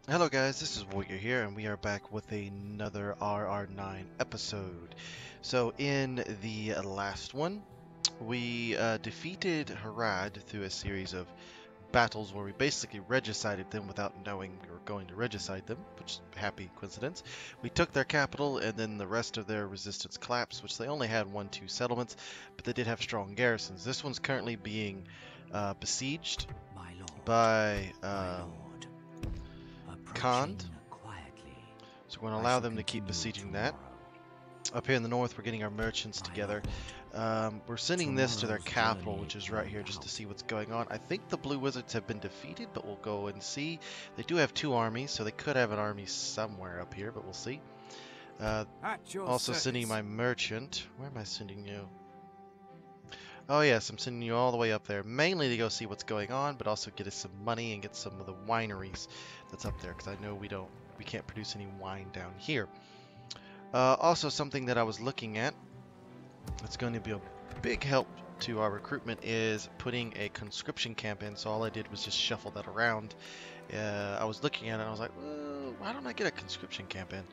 Hello guys, this is Warrior here, and we are back with another RR9 episode. So in the last one, we defeated Harad through a series of battles where we basically regicided them without knowing we were going to regicide them, which is a happy coincidence. We took their capital, and then the rest of their resistance collapsed, which they only had 1-2 settlements, but they did have strong garrisons. This one's currently being besieged My lord, by my lord, approaching Khand. quietly. So we're going to I allow shall them to keep continue besieging that. tomorrow. Up here in the north, we're getting our merchants My together. lord, We're sending this to their tomorrow's capital, journey which is right beyond here, just to doubt. see what's going on. I think the Blue Wizards have been defeated, but we'll go and see. They do have 2 armies, so they could have an army somewhere up here, but we'll see. At your Also sending my merchant. Where am I sending you? Oh yes, I'm sending you all the way up there, mainly to go see what's going on, but also get us some money and get some of the wineries that's up there, because I know we can't produce any wine down here. Also, something that I was looking at that's going to be a big help to our recruitment is putting a conscription camp in. So all I did was just shuffle that around. I was looking at it and I was like, well, why don't I get a conscription camp in?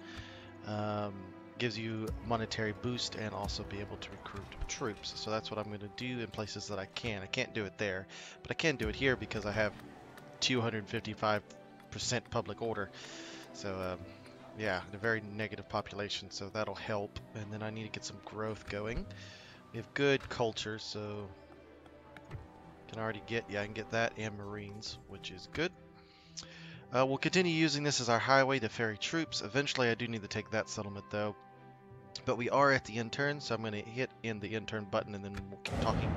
Gives you monetary boost and also be able to recruit troops. So that's what I'm going to do in places that I can. I can't do it there, but I can do it here because I have 255% public order. So yeah, a very negative population, so that'll help. And then I need to get some growth going. We have good culture, so can already get, yeah, I can get that and Marines, which is good. We'll continue using this as our highway to ferry troops. Eventually, I do need to take that settlement, though. But we are at the intern, so I'm going to hit in the intern button, and then we'll keep talking.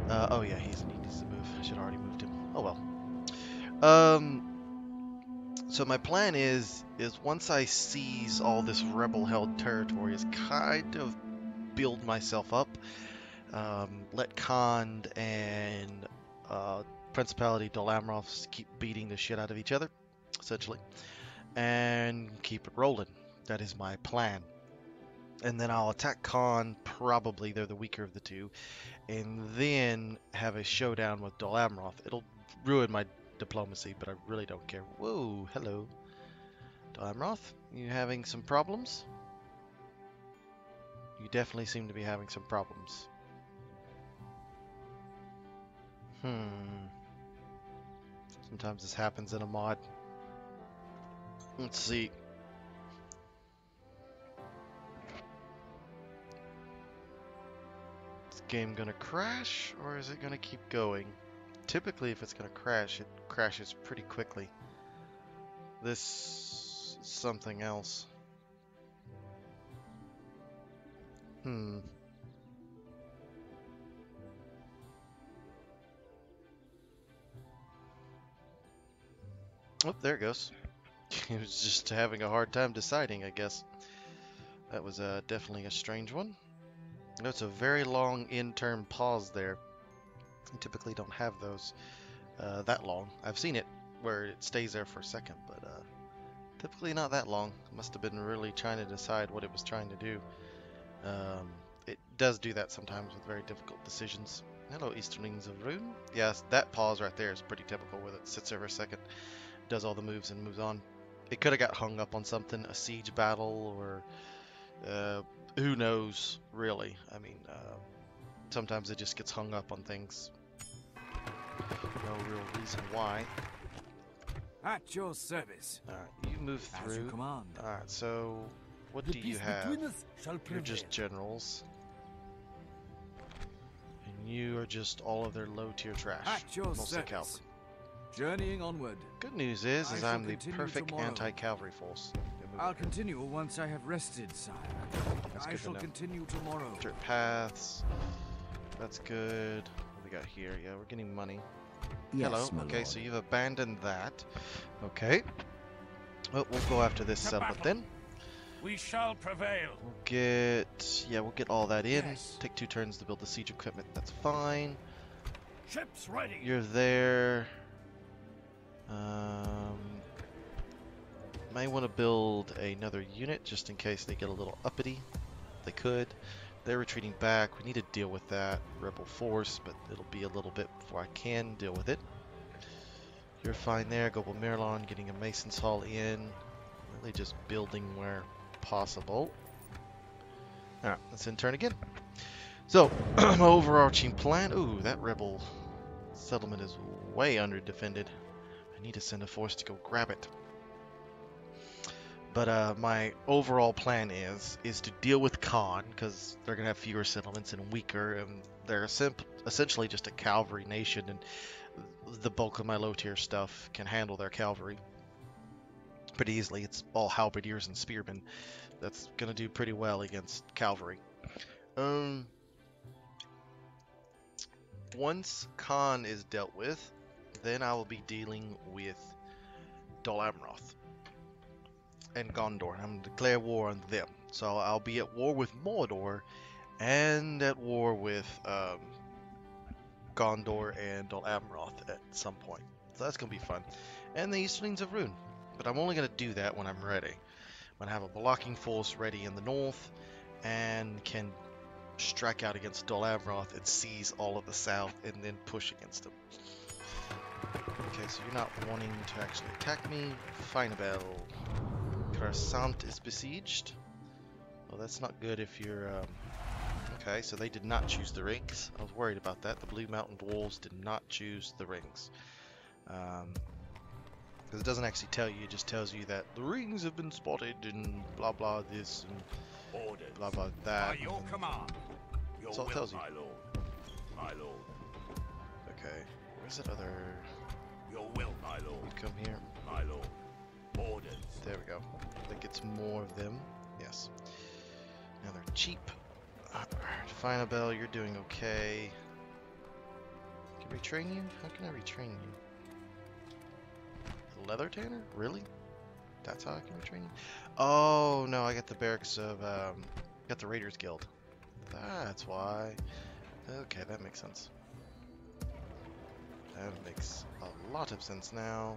Oh yeah, he needs to move. I should have already moved him. Oh well. So my plan is once I seize all this rebel-held territory, is kind of build myself up, let Khand and Principality Dolamroth keep beating the shit out of each other, essentially, and keep it rolling. That is my plan. And then I'll attack Khand, probably they're the weaker of the two, and then have a showdown with Dolamroth. It'll ruin my diplomacy, but I really don't care. Whoa, hello. Dolamroth, you having some problems? You definitely seem to be having some problems. Sometimes this happens in a mod. Let's see. Is the game gonna crash, or is it gonna keep going? Typically, if it's gonna crash, it crashes pretty quickly. This is something else. Oh, there it goes. He was just having a hard time deciding, I guess. That was definitely a strange one. That's a very long in-term pause there. You typically don't have those that long. I've seen it where it stays there for a second, but typically not that long. Must have been really trying to decide what it was trying to do. It does do that sometimes with very difficult decisions. Hello, Easterlings of Rune. Yes, that pause right there is pretty typical, where it sits there for a second, does all the moves, and moves on. It could have got hung up on something, a siege battle, or who knows, really. I mean, sometimes it just gets hung up on things. No real reason why. At your service. Alright, you move As you through. command. Alright, so what The do you peace have? between us shall You're prevail. just generals. And you are just all of their low-tier trash. At your Mostly service. cavalry. Journeying onward. Good news is I shall I'm the continue perfect tomorrow. anti-cavalry force. I'll continue once I have rested, sire. That's I good to shall know. continue tomorrow. Dirt paths. That's good. What do we got here? Yeah, we're getting money. Yes, Hello. my Okay, lord. so you've abandoned that. Okay. Well, we'll go after this settlement then. We shall prevail. We'll get all that in. Yes. Take 2 turns to build the siege equipment. That's fine. Ships ready. You're there. May want to build another unit just in case they get a little uppity. They could. They're retreating back. We need to deal with that rebel force, but it'll be a little bit before I can deal with it. You're fine there. Global Mirlon getting a Mason's Hall in. Really just building where possible. Alright, let's in turn again. So, my overarching plan. Ooh, that rebel settlement is way under defended. I need to send a force to go grab it. But my overall plan is to deal with Khan, because they're going to have fewer settlements and weaker, and they're essentially just a cavalry nation, and the bulk of my low-tier stuff can handle their cavalry pretty easily. It's all halberdiers and spearmen. That's going to do pretty well against cavalry. Once Khan is dealt with, then I will be dealing with Dol Amroth and Gondor, and I'm going to declare war on them. So I'll be at war with Mordor and at war with Gondor and Dol Amroth at some point. So that's going to be fun. And the Easterlings of Rhûn. But I'm only going to do that when I'm ready. When I have a blocking force ready in the north and can strike out against Dol Amroth and seize all of the south and then push against them. Okay, so you're not wanting to actually attack me. Finabel. Coruscant is besieged. Well, that's not good if you're... Okay, so they did not choose the rings. I was worried about that. The Blue Mountain Dwarves did not choose the rings. Because it doesn't actually tell you, it just tells you that the rings have been spotted and blah blah this and Orders. blah blah that. By your command. Your That's all it will, tells you. my lord. My lord. Okay, where's that other... Your will, my lord. You come here. My lord. Orders. There we go. That gets more of them. Yes. Now they're cheap. Finabel, you're doing okay. Can we retrain you? How can I retrain you? The Leather Tanner? Really? That's how I can retrain you? Oh, no, I got the barracks of, got the Raiders Guild. That's why. Okay, that makes sense. That makes a lot of sense now.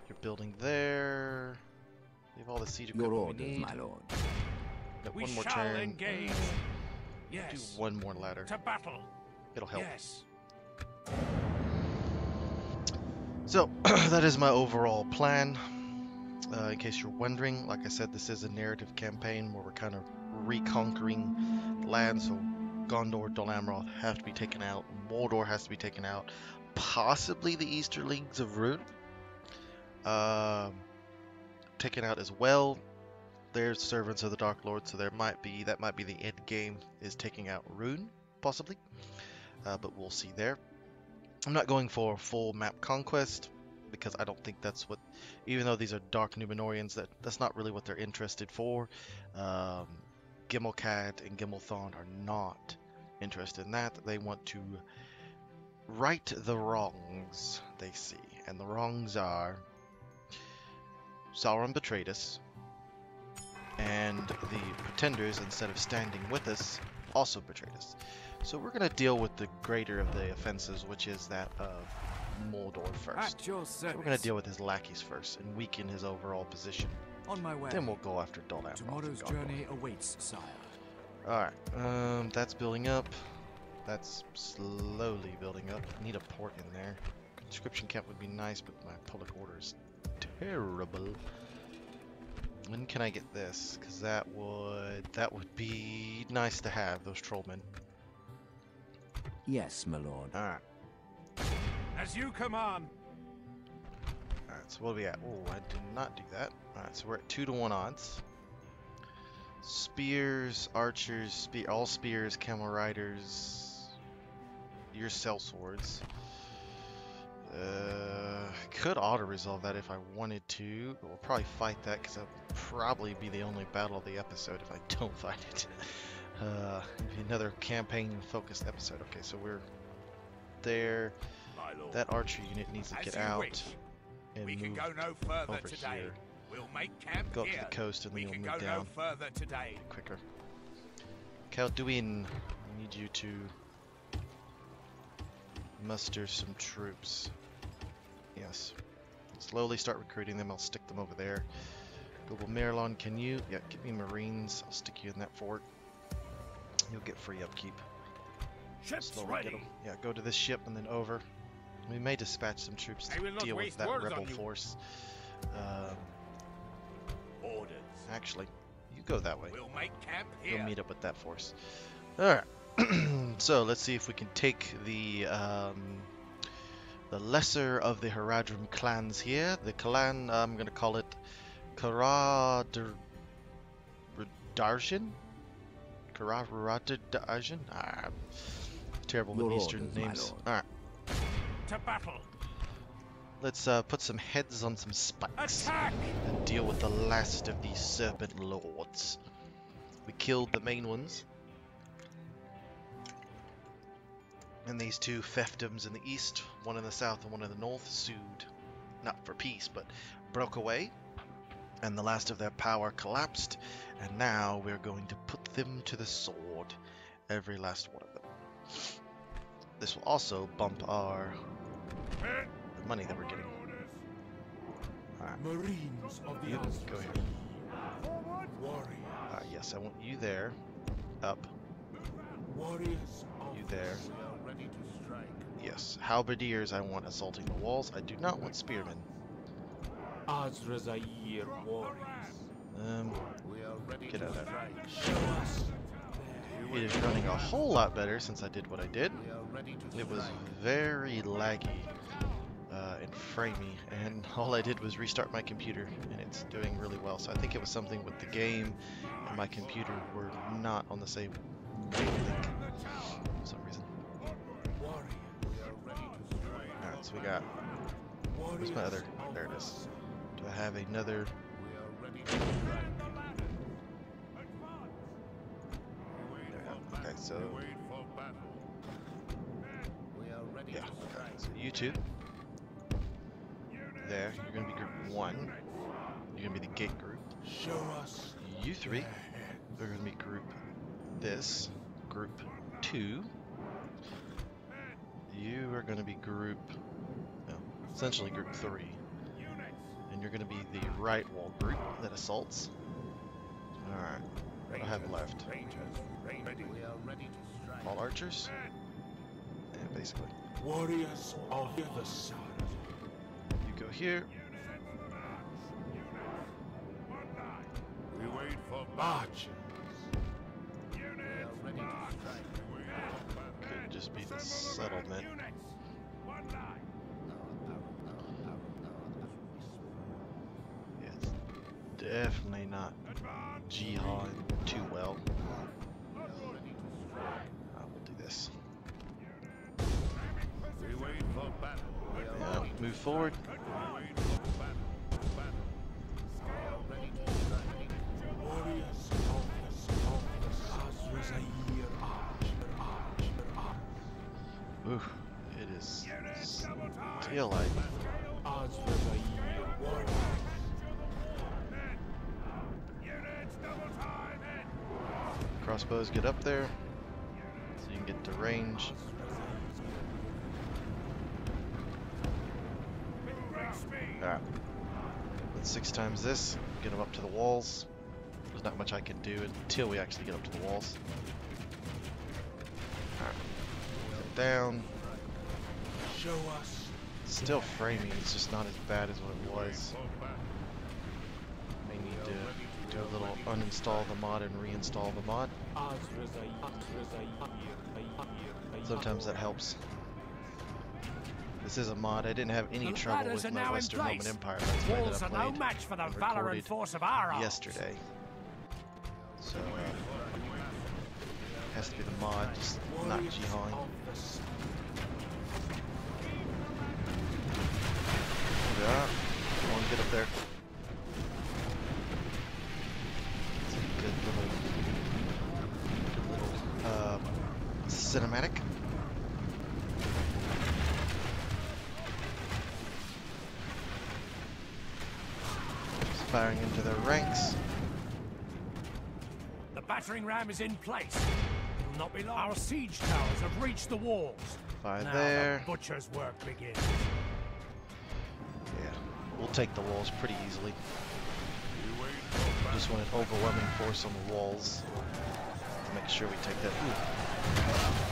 You're building there. You have all the siege Your equipment we orders, need. my lord. No, We one more shall turn. engage. Do Yes. one more ladder. To battle. It'll help. Yes. So, that is my overall plan. In case you're wondering, like I said, this is a narrative campaign where we're kind of reconquering land, so Gondor, Dol Amroth have to be taken out, Mordor has to be taken out, possibly the Easterlings of Rhûn taken out as well. They're servants of the Dark Lord, so that might be the end game, is taking out Rhûn, possibly. But we'll see there. I'm not going for a full map conquest, because I don't think that's what, even though these are Dark Numenorians, that's not really what they're interested for. Gimmelcat and Gimmelthon are not interested in that. They want to right the wrongs they see, and the wrongs are Sauron betrayed us, and the Pretenders, instead of standing with us, also betrayed us. So we're going to deal with the greater of the offenses, which is that of Mordor first. At your So service. we're going to deal with his lackeys first and weaken his overall position. On my way. Then we'll go after Dol Amroth. Tomorrow's journey awaits, sire. Alright, that's building up. That's slowly building up. Need a port in there. Conscription camp would be nice, but my public order is terrible. When can I get this? Because that would be nice to have, those trollmen. Yes, my lord. Alright. As you command. Alright, so what are we at? Oh, I did not do that. Alright, so we're at 2-to-1 odds. Spears, archers, all spears, camel riders, your sellswords. Could auto-resolve that if I wanted to, but we'll probably fight that because that'll probably be the only battle of the episode if I don't fight it. It'll be another campaign-focused episode. Okay, so we're there. My lord. That archer unit needs to As get you out wish. and We can move go no further over today. here. We'll make camp Go up here. to the coast and We then can we'll go move down no further today. quicker. Calduin, I need you to muster some troops. Yes. Slowly start recruiting them. I'll stick them over there. Global Mirlon, can you? Yeah, give me Marines. I'll stick you in that fort. You'll get free upkeep. Ships Slowly get ready. 'em. Yeah, go to this ship and then over. We may dispatch some troops I will to not deal with waste that words rebel on you. force. Orders. Actually, you go that way. We'll make camp You'll here. meet up with that force. Alright. So let's see if we can take the lesser of the Haradrim clans here. The clan, I'm going to call it Karadarjan? Karadarjan? Terrible with Your Eastern orders, my names. lord. Alright. To battle. Let's put some heads on some spikes Attack! and deal with the last of these serpent lords. We killed the main ones. And these two fiefdoms in the east, one in the south and one in the north, sued, not for peace, but broke away. And the last of their power collapsed. And now we're going to put them to the sword. Every last one of them. This will also bump our the money that we're getting. Alright. Marines of the You go here. Warriors. Yes, I want you there. Up. Warriors of You there. ready to strike. Yes. Halberdiers I want assaulting the walls. I do not want spearmen. Azrazair warriors. We are ready Get to out of there. strike. Show us. It is running a whole lot better since I did what I did. We are ready to It was strike. very laggy and framey, and all I did was restart my computer, and it's doing really well. So I think it was something with the game and my computer were not on the same wavelength for some reason. Warrior. We are ready to strike. Alright, so we got... Where's my other... There it is. Do I have another... We are ready to strike. Okay, so... We are ready Yeah, to okay. strike. So you two. There, you're going to be group 1. You're going to be the gate group. Show us. You three are going to be group this. Group 2. You are going to be group... No, essentially group 3. And you're going to be the right wall group that assaults. Alright, what do I have left? We are ready to strike. All archers? Yeah, basically. Warriors of the sun. You go here. We wait for Archers. We are ready to strike. Could just be the settlement. Yeah, it's definitely not jihad too well. We'll do this. We wait for battle. Yeah, move forward. Warriors of the Azrazair Archer. Ooh, it is still like Azrazair warriors. crossbows get up there, so you can get to range. Alright, let's 6 times this, get them up to the walls. There's not much I can do until we actually get up to the walls. Alright, get down. Show us. Still framing, it's just not as bad as what it was. May need to do a little uninstall the mod and reinstall the mod. Sometimes that helps. This is a mod. I didn't have any trouble with my Western Roman Empire. That's why Walls I are no played match for the and valor and recorded force of Arad. yesterday. So has to be the mod, just not jihad. Yeah, come on, get up there. It's a good little cinematic. Just firing into their ranks. The battering ram is in place. It'll not be long. Our siege towers have reached the walls. Fire Now there. the butcher's work begins. Yeah, we'll take the walls pretty easily. Just want an overwhelming force on the walls to make sure we take that. Ooh.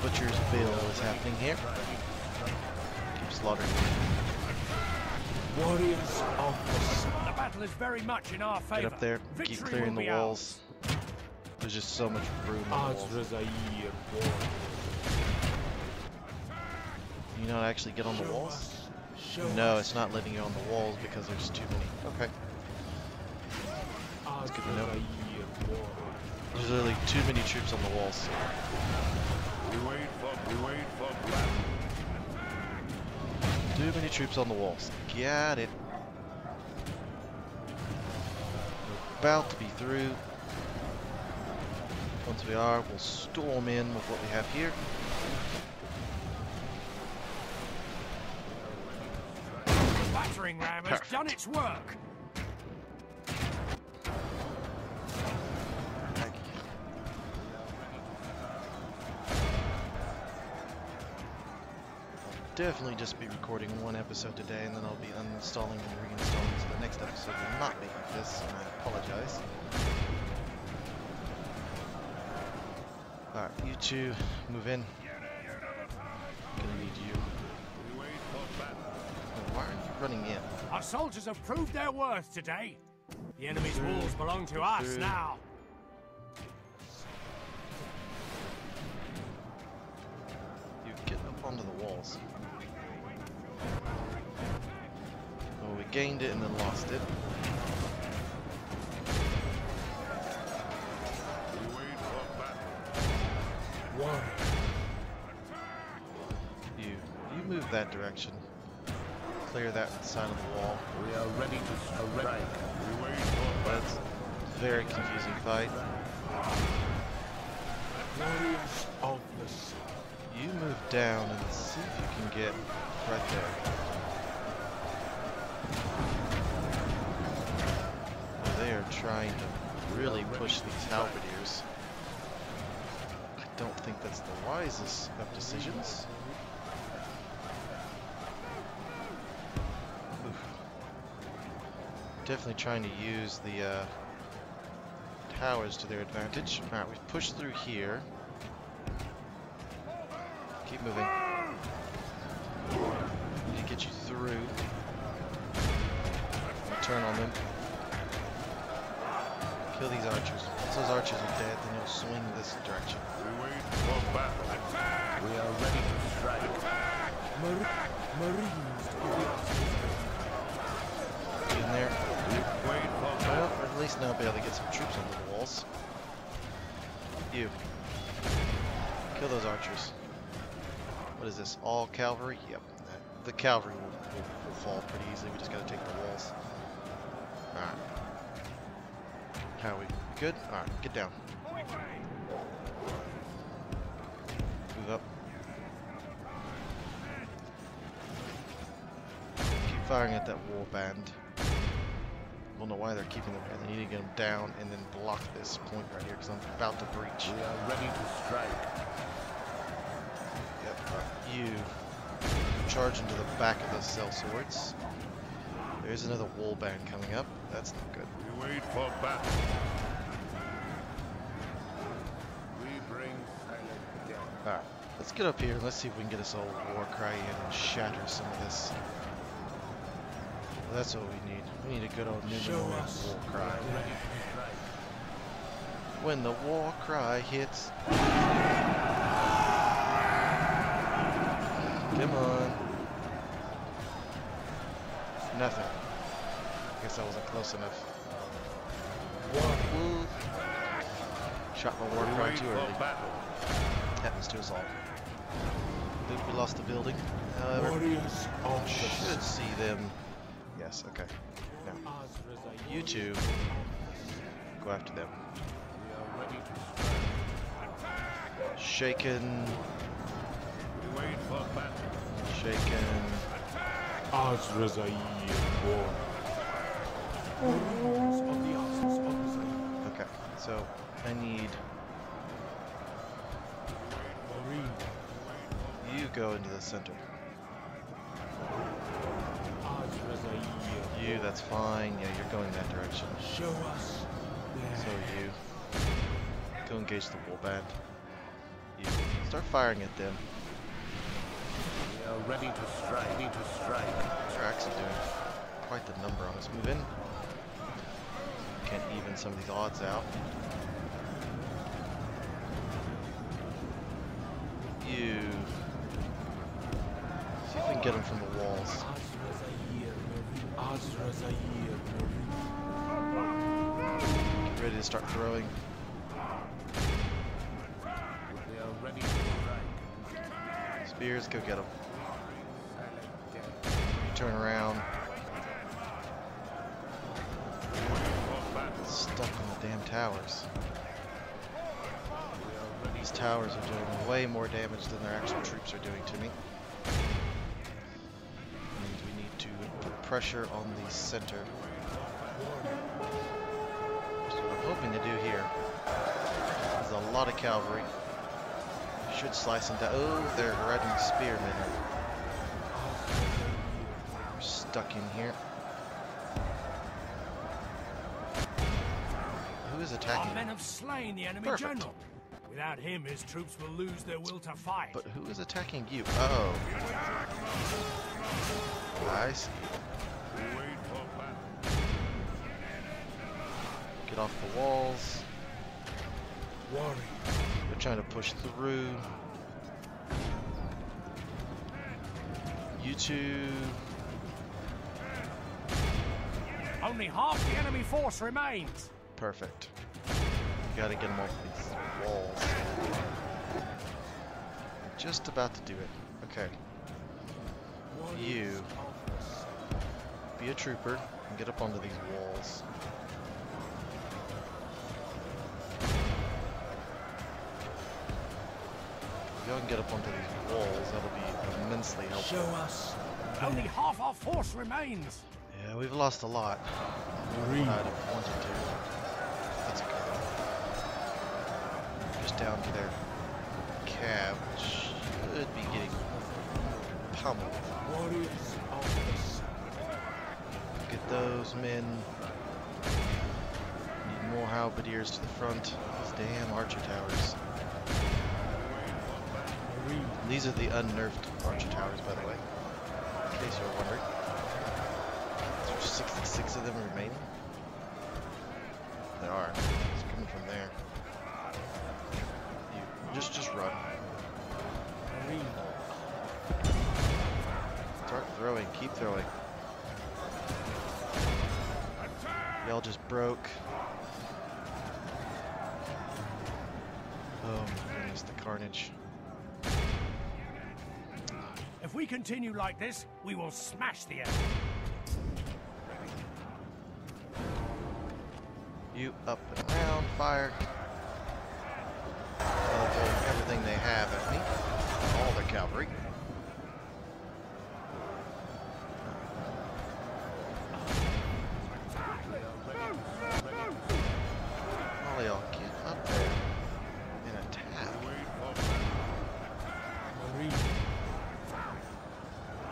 Butcher's bill is happening here. Keeps slaughtered. Warriors of the sun. The battle is very much in our favor. Get up there, keep Victory clearing will the be walls. There's just so much room on the walls. Ar-Adundian warriors. You know how to actually get on the Show walls? us. Show No, us. it's not letting you on the walls because there's too many. Okay. That's good to know. Ar-Adundian warriors. There's literally too many troops on the walls. We wait for battle. Too many troops on the walls. Got it. We're about to be through. Once we are, we'll storm in with what we have here. The battering ram has Perfect. done its work. Definitely just be recording one episode today, and then I'll be uninstalling and reinstalling, so the next episode will not be like this, and I apologize. Alright, you two, move in. Gonna need you. Oh, why are you running in? Our soldiers have proved their worth today. The enemy's walls belong to us Through. now. You get up onto the walls. Oh, we gained it and then lost it. Warriors. You move that direction. Clear that side of the wall. We are ready to strike. We wait for But it's a very confusing fight. warriors of the sun. You move down and see if you can get right there. They are trying to really push these halberdiers. I don't think that's the wisest of decisions. Oof. Definitely trying to use the towers to their advantage. Alright, we've pushed through here. Keep moving. Need to get you through. Turn on them. Kill these archers. Once those archers are dead, then you'll swing this direction. We wait for battle. We are ready to strike. Marines to the Get in there. wait for Well, or at least now I'll be able to get some troops onto the walls. You. Kill those archers. What is this? All cavalry? Yep. The cavalry will fall pretty easily. We just gotta take the walls. Alright. How are we? Good? Alright, get down. Move up. Keep firing at that war band. I don't know why they're keeping them here. They need to get them down and then block this point right here because I'm about to breach. We are ready to strike. Yep. You charge into the back of those cell swords. There's another wall band coming up. That's not good. We wait for battle. We bring silent death. Alright, let's get up here and let's see if we can get this old war cry in and shatter some of this. Well, that's what we need. We need a good old Show Numenorian us. war We cry. are ready to strike. When the war cry hits. Come on. Nothing. Guess I wasn't close enough. Ooh. Shot my war We cry wait too for early. battle. Happens to us all. I think we lost the building. However, Warriors of the should sun. see them. Yes, okay. Now, you two go after them. We are ready to strike. Shaken, We wait for battle. shaken. Ar-Adundian war. Marines of the sun. Okay, so I need Marines. you go into the center. Ar-Adundian. You, that's fine. Yeah, you're going that direction. Show us. So you go engage the wall band. You start firing at them. We We are ready to strike. Ready to strike. They're actually doing quite the number on us. Move in. Can't even some of these odds out. You. See if we can get them from the walls. Get ready to start throwing. We are ready to strike. Spears, go get them. Turn around. Stuck on the damn towers. These towers are doing way more damage than their actual troops are doing to me. And we need to put pressure on the center. That's what I'm hoping to do here. There's a lot of cavalry. Should slice them down. Oh, they're Haradian spearmen. We're stuck in here. Who is attacking? Our men have slain the enemy Perfect. general. Without him, his troops will lose their will to fight. But who is attacking you? Oh. I see. Get off the walls. They're trying to push through. You two. Only half the enemy force remains. Perfect. You gotta get them off these walls. Just about to do it. Okay. You be a trooper and get up onto these walls. If y'all can get up onto these walls, that'll be immensely helpful. Show us. Only half our force remains. Yeah, we've lost a lot. I'd have wanted to. That's okay. Just down to their cab, which should be getting pummeled. Get those men. Need more halberdiers to the front. These damn archer towers. These are the unnerved archer towers, by the way, in case you're wondering. There's 66 of them remaining. There are. It's coming from there. You just run. Start throwing. Keep throwing. Y'all just broke. Oh my goodness, the carnage. If we continue like this, we will smash the enemy. You up and around, fire. Throwing everything they have at me. All their cavalry. All y'all get up there and attack.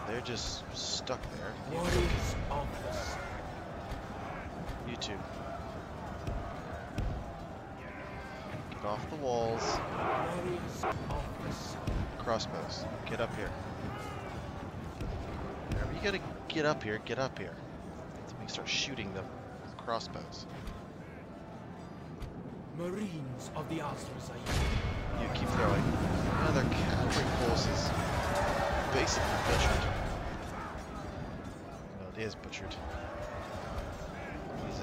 They're just stuck there. You two. Get off the walls. Crossbows. Get up here. Whenever you gotta get up here, get up here. So we can start shooting them with crossbows. Marines of the Ar-Adundian. You keep throwing. Another cavalry forces. Basically butchered. Well, it is butchered. These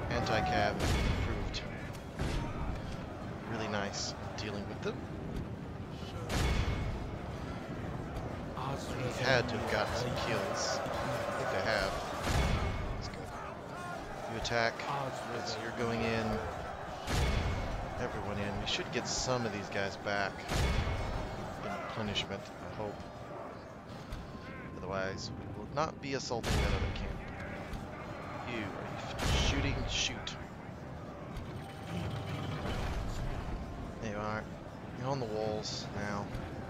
anti-cav improved. Really nice dealing with them. They had to have gotten some kills. I think they have. That's good. You attack. As you're going in. Everyone in. We should get some of these guys back. In punishment, I hope. Otherwise, we will not be assaulting that other camp. You, are you shooting? Shoot. There you are. You're on the walls now.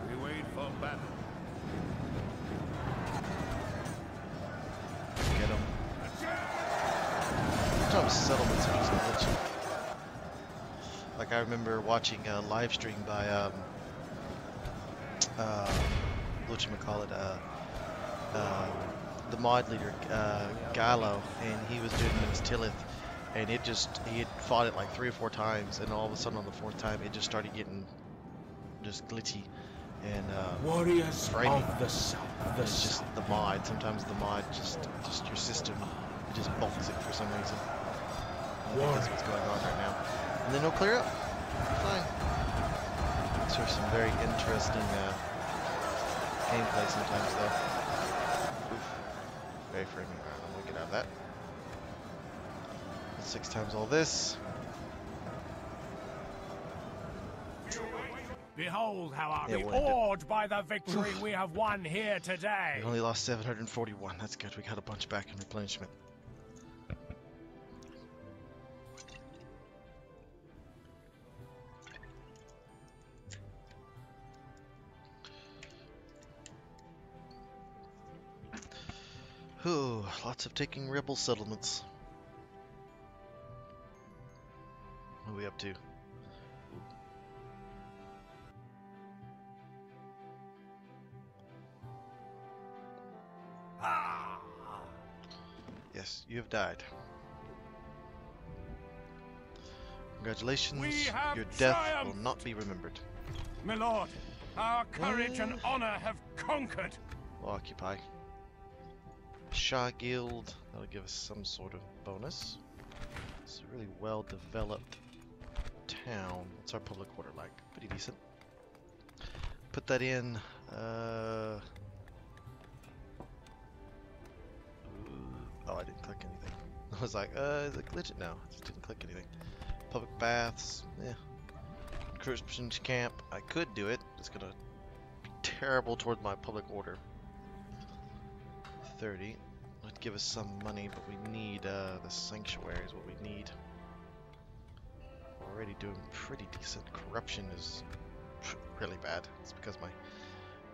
We wait for battle. Get them. Sometimes settlements are just glitchy. Like I remember watching a live stream by whatchamacallit, the mod leader, Gallo, and he was doing Minas Tirith, and he had fought it like 3 or 4 times, and all of a sudden on the 4th time, it just started getting just glitchy and Warriors framing. of the South. It's just the mod. Sometimes the mod just your system, it just bulks it for some reason. I think that's what's going on right now. And then it'll clear up. Fine. These are some very interesting gameplay sometimes, though. Oof. Very framing. Alright, I'm gonna get out of that. 6 times all this. Behold, how are Yeah, we we'll end it. awed by the victory we have won here today. We only lost 741. That's good. We got a bunch back in replenishment. Ooh, lots of taking rebel settlements. What are we up to? Ah. Yes, you have died. Congratulations, We have your death triumphed. will not be remembered. My lord, our courage and honor have conquered. We'll occupy. Shah Guild, that'll give us some sort of bonus. It's a really well developed town. What's our public order like? Pretty decent. Put that in. Oh, I didn't click anything. I was like, is it glitching? No, I just didn't click anything. Public baths, yeah. Christian camp, I could do it. It's gonna be terrible toward my public order. 30. Would give us some money, but we need the sanctuary is what we need. We're already doing pretty decent. Corruption is really bad. It's because my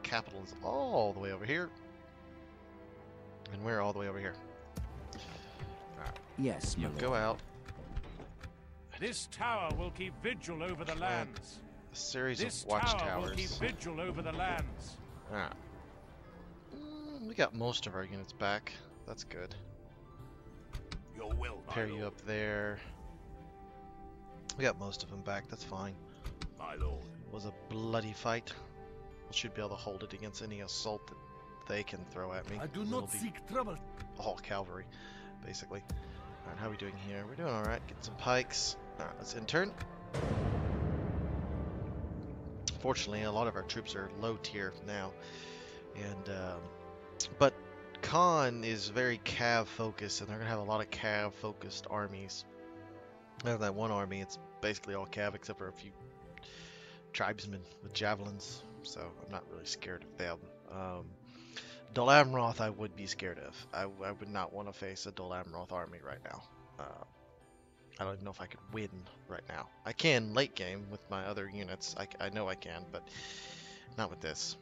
capital is all the way over here, and we're all the way over here. Yes, my Go out. This tower will keep vigil over the lands. A series This of tower will watchtowers. keep vigil over the lands. Alright. We got most of our units back. That's good. Your will, my Pair lord. you up there. We got most of them back. That's fine. My lord. It was a bloody fight. We should be able to hold it against any assault that they can throw at me. I do It'll not be seek trouble. all cavalry, basically. Alright, how are we doing here? We're doing alright. Getting some pikes. Alright, let's intern. Fortunately, a lot of our troops are low tier now. And, but Khan is very cav focused, and they're going to have a lot of cav focused armies. Out of that one army, it's basically all cav except for a few tribesmen with javelins. So I'm not really scared of them. Dol Amroth I would be scared of. I would not want to face a Dol Amroth army right now. I don't even know if I could win right now. I can late game with my other units. I know I can, but not with this.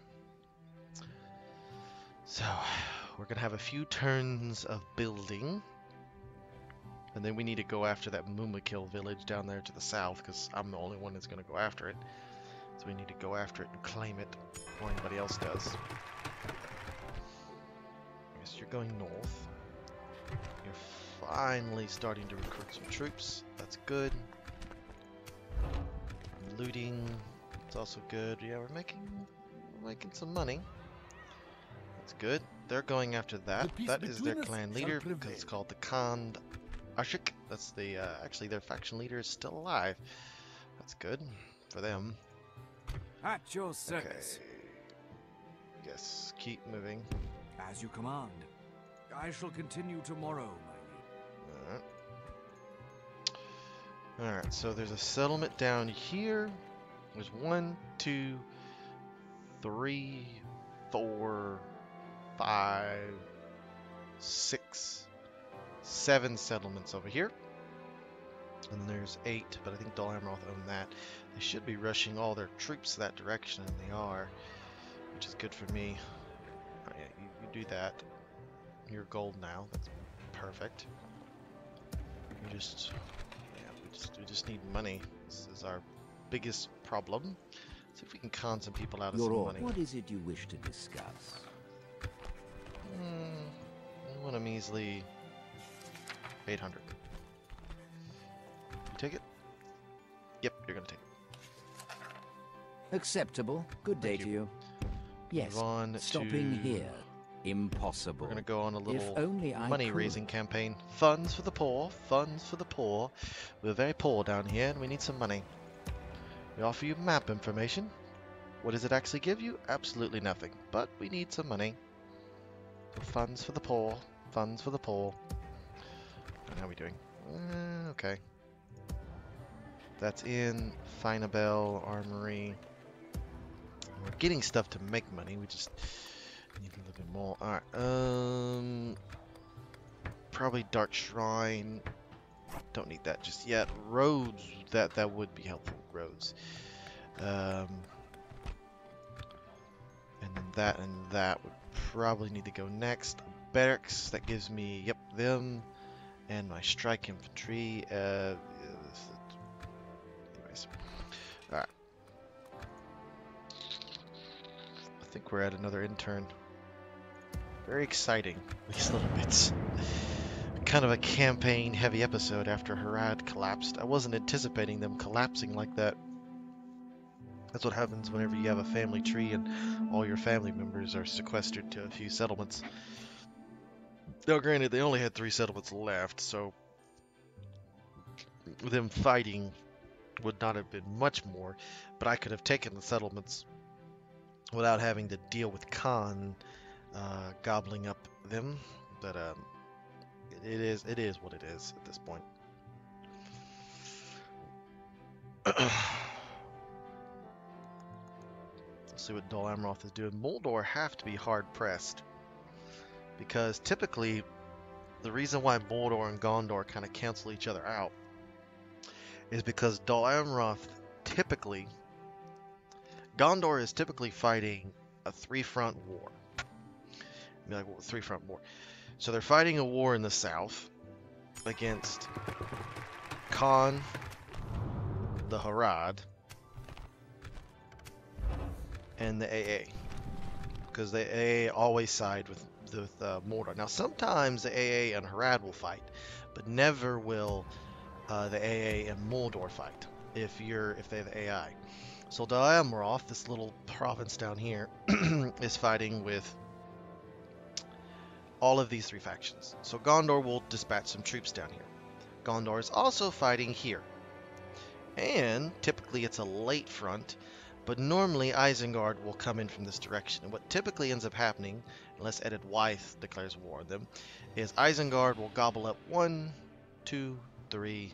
So we're going to have a few turns of building. And then we need to go after that Mumakil village down there to the south, because I'm the only one that's going to go after it. So we need to go after it and claim it before anybody else does. Yes, you're going north. You're finally starting to recruit some troops. That's good. Looting. It's also good. Yeah, we're making some money. That's good. They're going after that. That is their clan leader, because it's called the Khan Ashik. That's the actually their faction leader is still alive. That's good for them. At your service. Okay. Yes, keep moving. As you command. I shall continue tomorrow, my lord. Alright, so there's a settlement down here. There's 1, 2, 3, 4, 5, 6, 7 settlements over here. And then there's 8, but I think Dol Amroth own that. They should be rushing all their troops that direction, and they are, which is good for me. Oh, yeah, you do that. You're gold now. That's perfect. We just need money. This is our biggest problem. See if we can con some people out of Your some order. money. What is it you wish to discuss? I want a measly 800. You take it? Yep, you're gonna take it. Acceptable. Good day Thank to you. you. Yes. Move on Stopping to- here. Impossible. We're gonna go on a If little only I money-raising could. campaign. Funds for the poor. Funds for the poor. We're very poor down here, and we need some money. We offer you map information. What does it actually give you? Absolutely nothing. But we need some money. So funds for the poor. Funds for the poor. And how are we doing? Okay. That's in Finabel Armory. We're getting stuff to make money. We just need a little bit more. Alright. Probably Dark Shrine. Don't need that just yet. Roads. That would be helpful. Roads. And then that would probably need to go next. Barracks. That gives me, yep, them. And my strike infantry. Anyways. Alright. I think we're at another intern. Very exciting, these little bits. Kind of a campaign-heavy episode after Harad collapsed. I wasn't anticipating them collapsing like that. That's what happens whenever you have a family tree and all your family members are sequestered to a few settlements. Now, granted, they only had 3 settlements left, so them fighting would not have been much more, but I could have taken the settlements without having to deal with Khan gobbling up them. But it is what it is at this point. Let's see what Dol Amroth is doing. Moldor have to be hard pressed because typically the reason why Mordor and Gondor kind of cancel each other out is because Dol Amroth typically, Gondor is typically fighting a 3-front war. Be like, well, 3-front war. So they're fighting a war in the south against Khan, the Harad, and the AA. Because the AA always side with Mordor. Now sometimes the AA and Harad will fight, but never will the AA and Mordor fight if they're the AI. So Dol Amroth, this little province down here, is fighting with all of these 3 factions. So Gondor will dispatch some troops down here. Gondor is also fighting here. And typically it's a late front, but normally Isengard will come in from this direction. And what typically ends up happening, unless Eddard Wythe declares war on them, is Isengard will gobble up 1, 2, 3,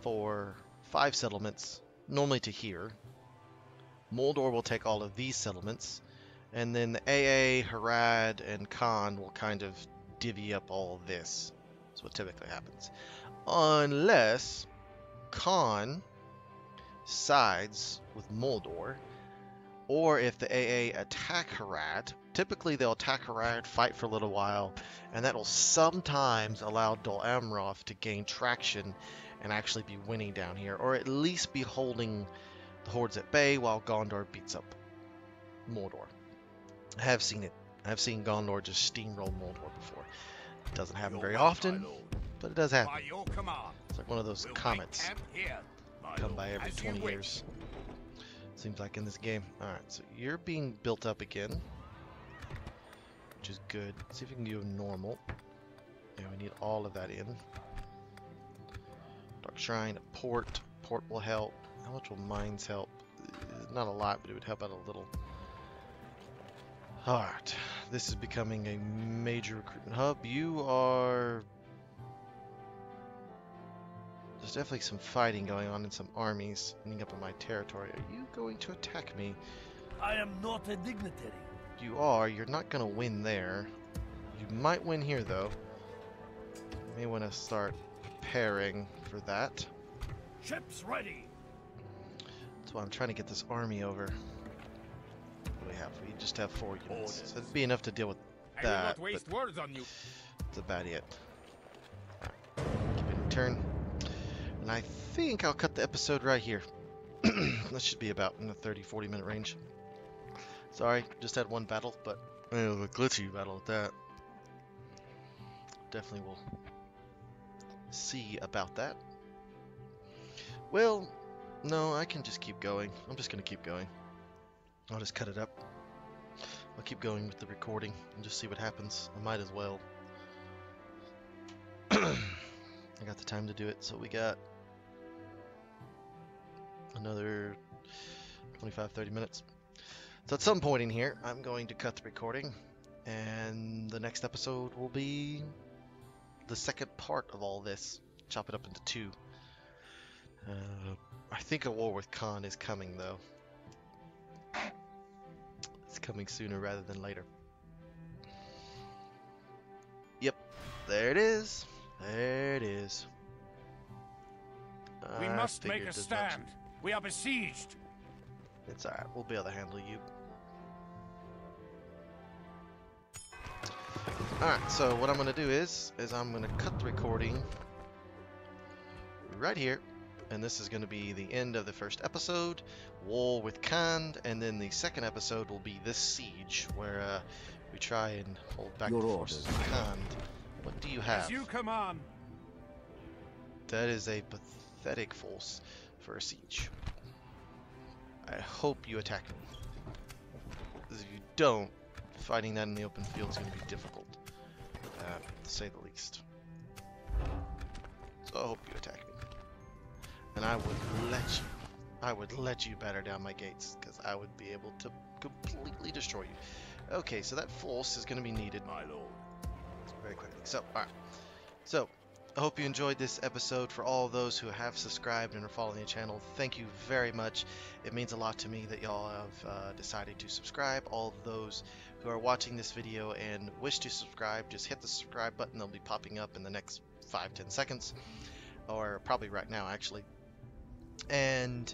4, 5 settlements, normally to here. Moldor will take all of these settlements, and then the AA, Harad, and Khan will kind of divvy up all of this. That's what typically happens. Unless Khan sides with Moldor, or if the AA attack Harad. Typically they'll attack Harad, fight for a little while, and that will sometimes allow Dol Amroth to gain traction and actually be winning down here, or at least be holding the hordes at bay while Gondor beats up Mordor. I have seen it. I've seen Gondor just steamroll Mordor before. It doesn't happen very often, but it does happen. By your command, It's like one of those we'll comets make camp here, my come lord, by every as you 20 wish. years. Seems like in this game. Alright, so you're being built up again, which is good. Let's see if we can do normal. Yeah, we need all of that in. Dark Shrine, Port. Port will help. How much will mines help? Not a lot, but it would help out a little. Alright, this is becoming a major recruitment hub. You are... There's definitely some fighting going on in some armies ending up in my territory. Are you going to attack me? I am not a dignitary. You are. You're not going to win there. You might win here, though. You may want to start preparing for that. Ships ready. That's why I'm trying to get this army over. What do we have? We just have 4 units. Orders. So it'd be enough to deal with I will that, not waste words on you. that's about it. Alright. Keep it in turn. And I think I'll cut the episode right here. That should be about in the 30-40 minute range. Sorry, just had one battle, but it was a glitchy battle at that. Definitely will see about that. Well, no, I can just keep going. I'm just gonna keep going. I'll just cut it up. I'll keep going with the recording and just see what happens. I might as well. I got the time to do it, so we got another 25-30 minutes. So at some point in here, I'm going to cut the recording, and the next episode will be the second part of all this. Chop it up into two. I think a war with Khan is coming, though. It's coming sooner rather than later. Yep, there it is. There it is. We I must make figured a as much. stand. We are besieged. It's alright, we'll be able to handle you. Alright, so what I'm going to do is I'm going to cut the recording right here. And this is going to be the end of the first episode, War with Khan, and then the second episode will be this siege, where we try and hold back Your the forces of Khan. What do you have? As you command. That is a pathetic force for a siege. I hope you attack me. Because if you don't, fighting that in the open field is going to be difficult, to say the least. So I hope you attack me. And I would let you batter down my gates, because I would be able to completely destroy you. Okay, so that force is going to be needed, My lord. very quickly. So, alright. So, I hope you enjoyed this episode. For all of those who have subscribed and are following the channel, thank you very much. It means a lot to me that y'all have decided to subscribe. All of those who are watching this video and wish to subscribe, just hit the subscribe button. They'll be popping up in the next 5-10 seconds. Or probably right now, actually. And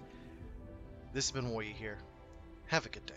this has been Warrior here. Have a good day.